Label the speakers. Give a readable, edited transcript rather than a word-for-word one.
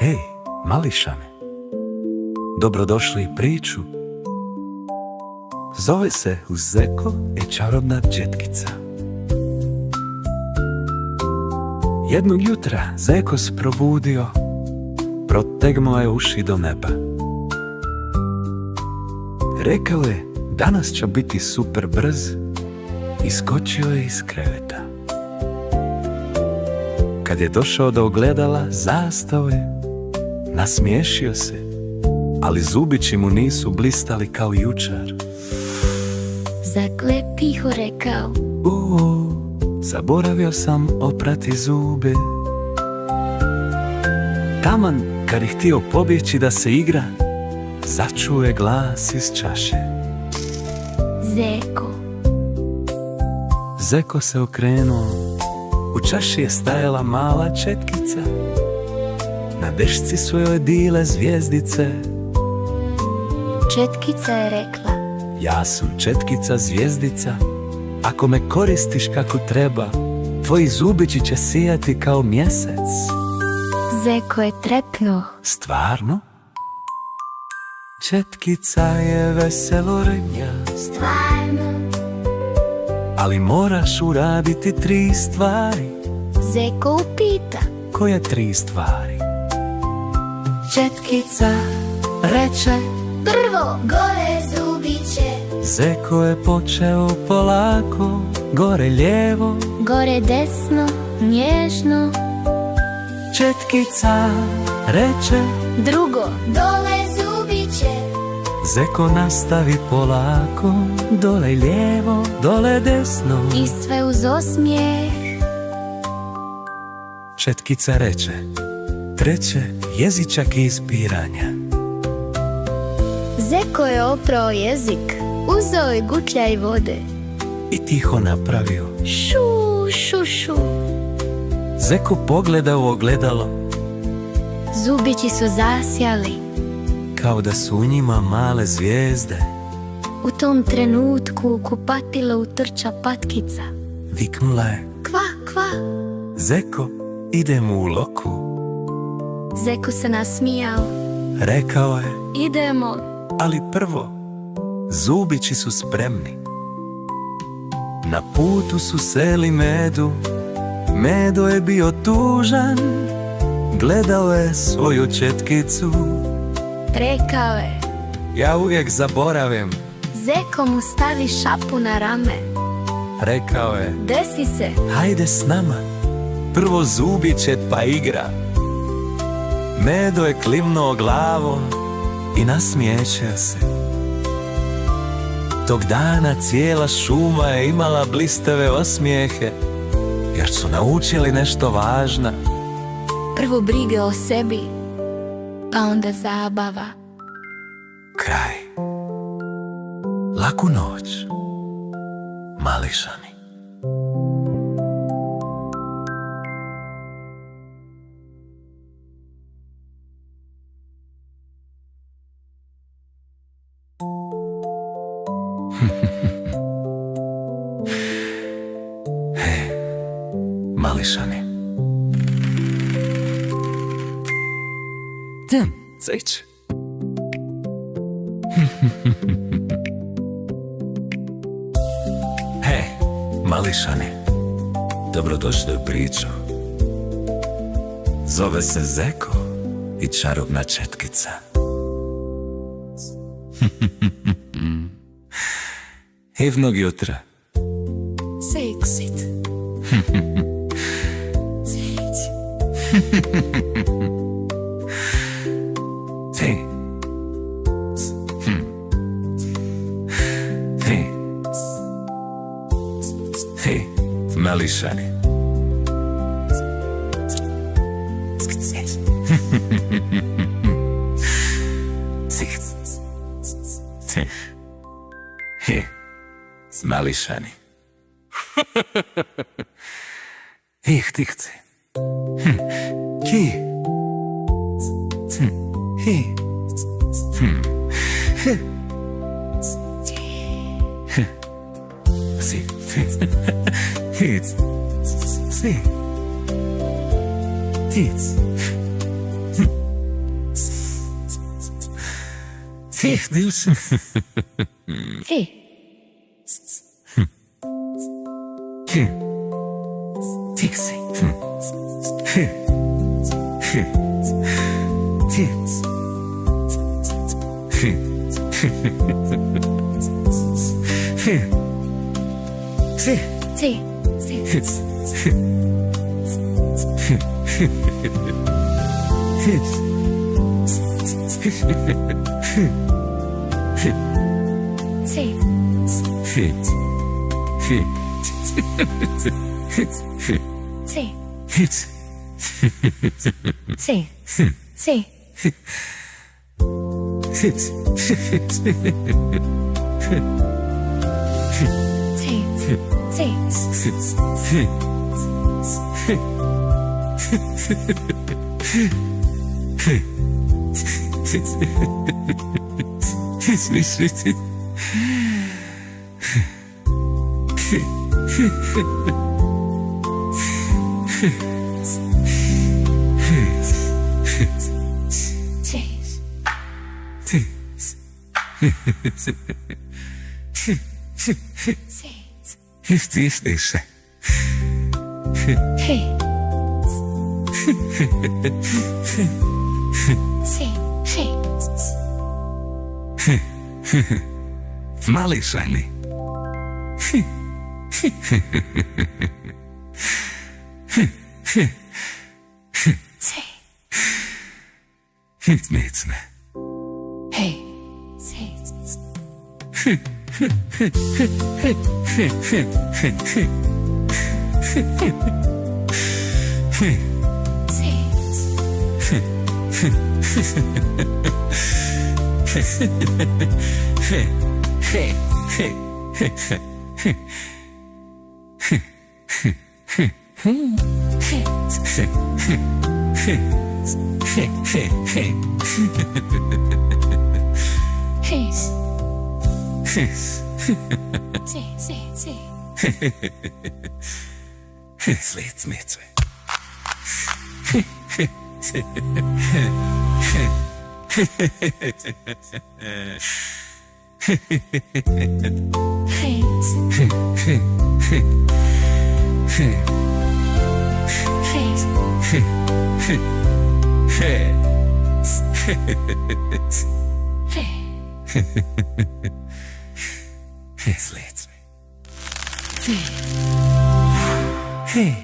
Speaker 1: Hej, mališane, dobrodošli u priču. Zove se Zeko i čarobna četkica. Jednog jutra Zeko se probudio, protegnuo je uši do neba. Rekao je, danas će biti super brz, i skočio je iz kreveta. Kad je došao do ogledala, zastao je, nasmiješio se, ali zubići mu nisu blistali kao jučer.
Speaker 2: Zeko je tiho rekao:
Speaker 1: Zaboravio sam oprati zube. Taman kad je htio pobjeći da se igra, začuo je glas iz čaše.
Speaker 2: Zeko.
Speaker 1: Zeko se okrenuo. U čaši je stajala mala četkica. Na dešci su joj dile zvijezdice.
Speaker 2: Četkica je rekla:
Speaker 1: Ja sam četkica zvijezdica. Ako me koristiš kako treba, tvoji zubići će sijati kao mjesec.
Speaker 2: Zeko je trepnuo.
Speaker 1: Stvarno? Četkica je veselo rnja.
Speaker 2: Stvarno?
Speaker 1: Ali moraš uraditi 3 stvari.
Speaker 2: Zeko upita:
Speaker 1: Koje 3 stvari? Četkica reče:
Speaker 2: Prvo, gore zubiće.
Speaker 1: Zeko je počeo polako, gore lijevo,
Speaker 2: Gore desno, nježno.
Speaker 1: Četkica reče:
Speaker 2: Drugo, dole zubiće.
Speaker 1: Zeko nastavi polako, dole lijevo, dole desno.
Speaker 2: I sve uz osmijeh.
Speaker 1: Četkica reče: Treće, jezičak ispiranja.
Speaker 2: Zeko je oprao jezik, uzeo je gutljaj vode.
Speaker 1: I tiho napravio.
Speaker 2: Šu, šu, šu.
Speaker 1: Zeko pogleda u ogledalo,
Speaker 2: Zubići su zasjali.
Speaker 1: kao da su u njima male zvijezde.
Speaker 2: U tom trenutku u kupatilo utrča patkica.
Speaker 1: Viknula je:
Speaker 2: Kva, kva.
Speaker 1: Zeko, idemo u loku.
Speaker 2: Zeko se nasmijao.
Speaker 1: Rekao je:
Speaker 2: Idemo.
Speaker 1: Ali prvo, zubići su spremni. Na putu su seli Medu. Medo je bio tužan, gledao je svoju četkicu.
Speaker 2: Rekao je.
Speaker 1: Ja uvijek zaboravim.
Speaker 2: Zeko mu stavi šapu na rame.
Speaker 1: Rekao je:
Speaker 2: Desi se.
Speaker 1: Hajde s nama, prvo zubiće pa igra. Medo je klimnuo glavom i nasmiješio se. Tog dana cijela šuma je imala blistave osmijehe, jer su naučili nešto važno.
Speaker 2: Prvo brige o sebi, pa onda zabava.
Speaker 1: Kraj. Laku noć, mališani. Hej, mališani. Zeće. Hej, mališani, dobrodošli u priču. Zove se Zeko i čarobna četkica. Hivnog jutra.
Speaker 2: Seksit.
Speaker 1: Ti. Ti. Ti, mališani. Ti. Hi, mališani. Ih, tihci. Ki. Hi. Si. Hic. Si. Tic. Tih, dius.
Speaker 2: Hey.
Speaker 1: Tixi.
Speaker 2: Sí. Sí. Sí. Sí. Sí. Sí. Sí. Sí. Hey. Sí.
Speaker 1: Mališani.
Speaker 2: Sí.
Speaker 1: Nic ne.
Speaker 2: Hey. Sí. Sí.
Speaker 1: Slits med sig. Slits med.
Speaker 2: Sí.
Speaker 1: Hey.